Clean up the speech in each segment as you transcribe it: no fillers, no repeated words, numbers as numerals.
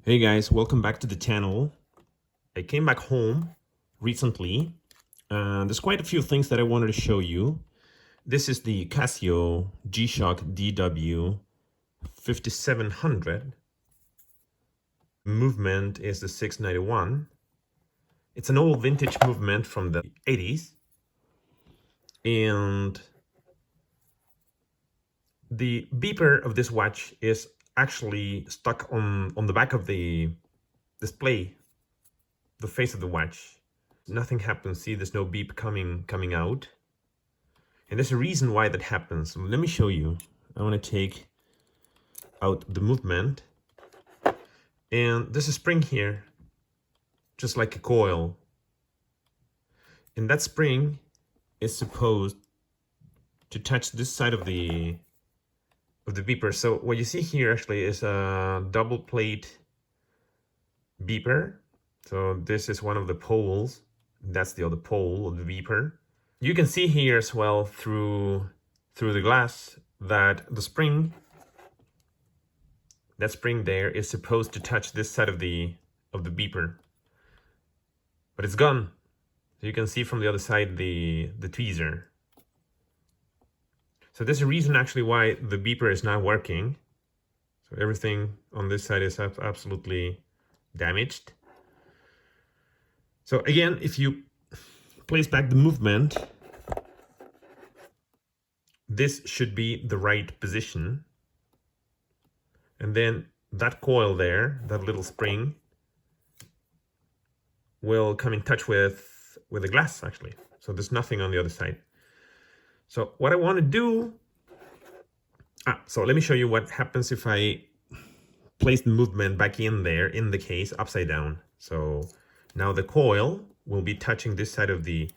Hey guys, welcome back to the channel. I came back home recently and there's quite a few things that I wanted to show you. This is the Casio G-Shock Dw5700. Movement is the 691. It's an old vintage movement from the 80s. And the beeper of this watch is actually stuck on the back of the display, the face of the watch. Nothing happens. See, there's no beep coming out. And there's a reason why that happens. Let me show you. I want to take out the movement. And there's a spring here, just like a coil. And that spring is supposed to touch this side of the beeper. So what you see here actually is a double plate beeper. So this is one of the poles. That's the other pole of the beeper. You can see here as well through the glass that the spring, that spring there is supposed to touch this side of the beeper, but it's gone. So you can see from the other side the tweezer. So there's a reason actually why the beeper is not working. So everything on this side is absolutely damaged. So again, if you place back the movement, this should be the right position. And then that coil there, that little spring, will come in touch with the glass actually. So there's nothing on the other side. So what I want to do, so let me show you what happens if I place the movement back in there in the case upside down. So now the coil will be touching this side of the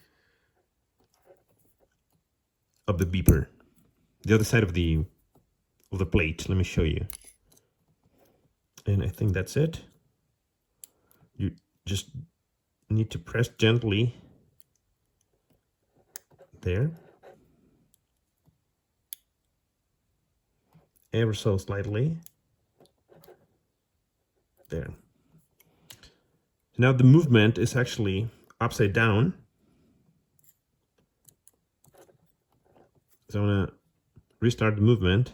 beeper, the other side of the plate. Let me show you. And I think that's it. You just need to press gently there, ever so slightly there. Now the movement is actually upside down. So I'm gonna restart the movement.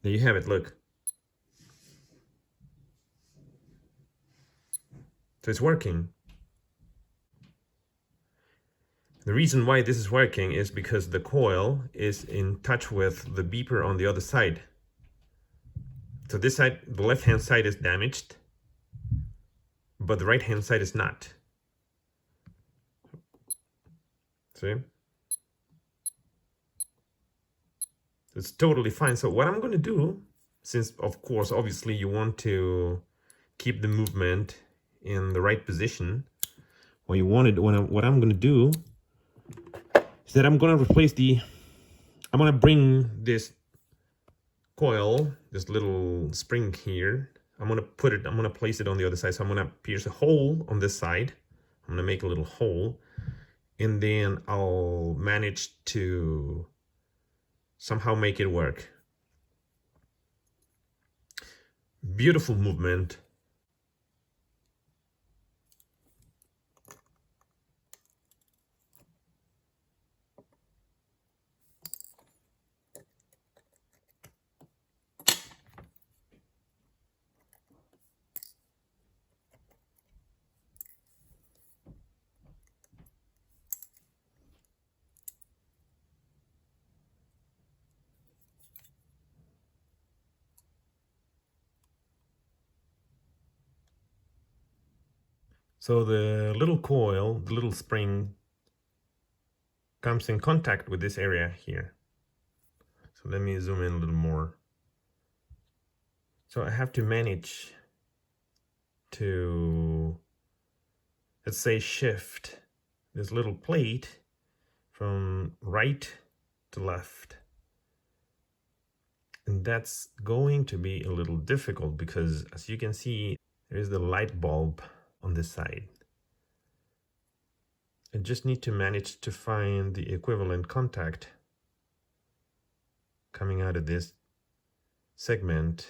There you have it, look. So it's working. The reason why this is working is because the coil is in touch with the beeper on the other side. So this side, the left-hand side is damaged, but the right-hand side is not. See? It's totally fine. So what I'm going to do, since of course, obviously you want to keep the movement in the right position, what I'm going to do is that I'm going to replace I'm going to bring this coil, this little spring here, I'm going to place it on the other side. So I'm going to pierce a hole on this side. I'm going to make a little hole, and then I'll manage to somehow make it work. Beautiful movement. So the little coil, the little spring, comes in contact with this area here. So let me zoom in a little more. So I have to manage to, let's say, shift this little plate from right to left. And that's going to be a little difficult because, as you can see, there is the light bulb on this side. I just need to manage to find the equivalent contact coming out of this segment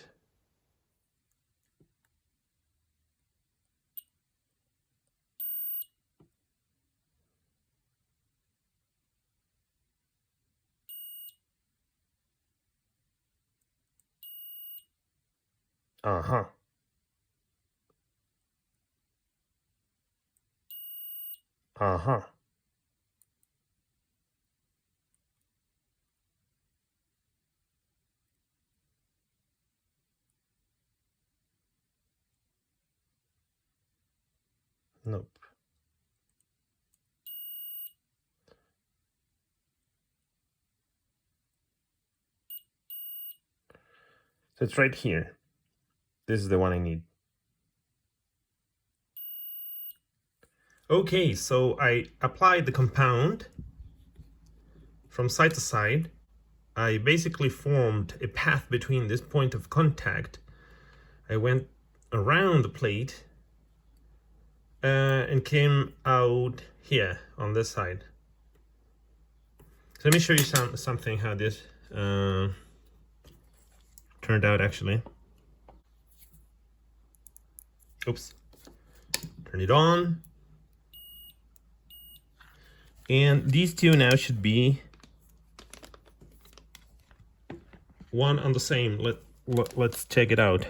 Uh-huh. Uh-huh. Nope. So it's right here. This is the one I need. Okay, so I applied the compound from side to side. I basically formed a path between this point of contact. I went around the plate and came out here on this side. So let me show you something how this turned out actually. Oops. Turn it on. And these two now should be one on the same. Let's check it out.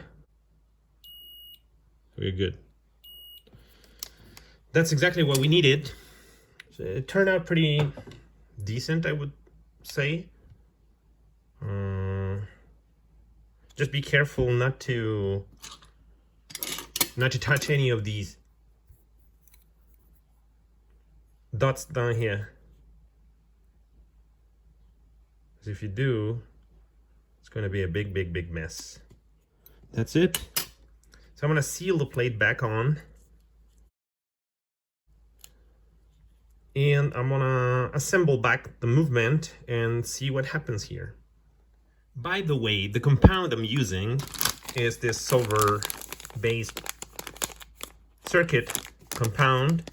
Very good. That's exactly what we needed. So it turned out pretty decent, I would say. Just be careful not to touch any of these dots down here. Because if you do, it's going to be a big mess. That's it. So I'm going to seal the plate back on. And I'm going to assemble back the movement and see what happens here. By the way, the compound I'm using is this silver-based circuit compound,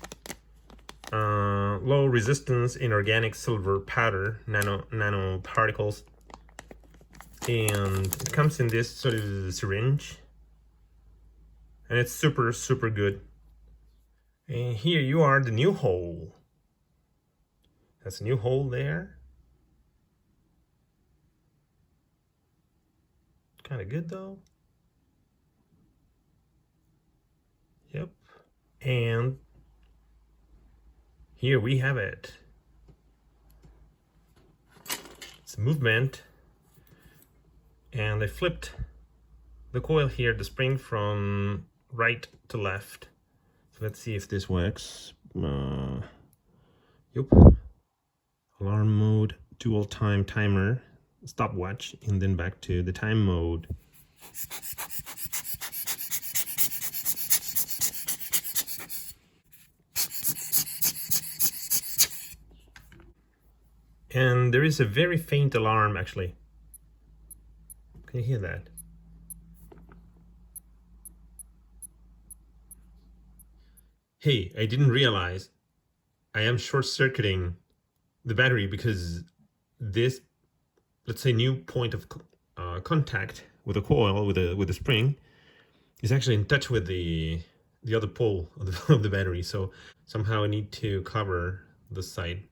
low resistance inorganic silver powder, nanoparticles, and it comes in this sort of syringe, and it's super good. And here you are, the new hole. That's a new hole there. Kind of good though. Yep. And here we have it. It's movement. And I flipped the coil here, the spring from right to left. So let's see if this works. Yep. Alarm mode, dual time timer, stopwatch, and then back to the time mode. And there is a very faint alarm actually. Can you hear that? Hey, I didn't realize I am short-circuiting the battery because this, let's say, new point of contact with a coil, with a spring, is actually in touch with the other pole of the battery. So somehow I need to cover the side.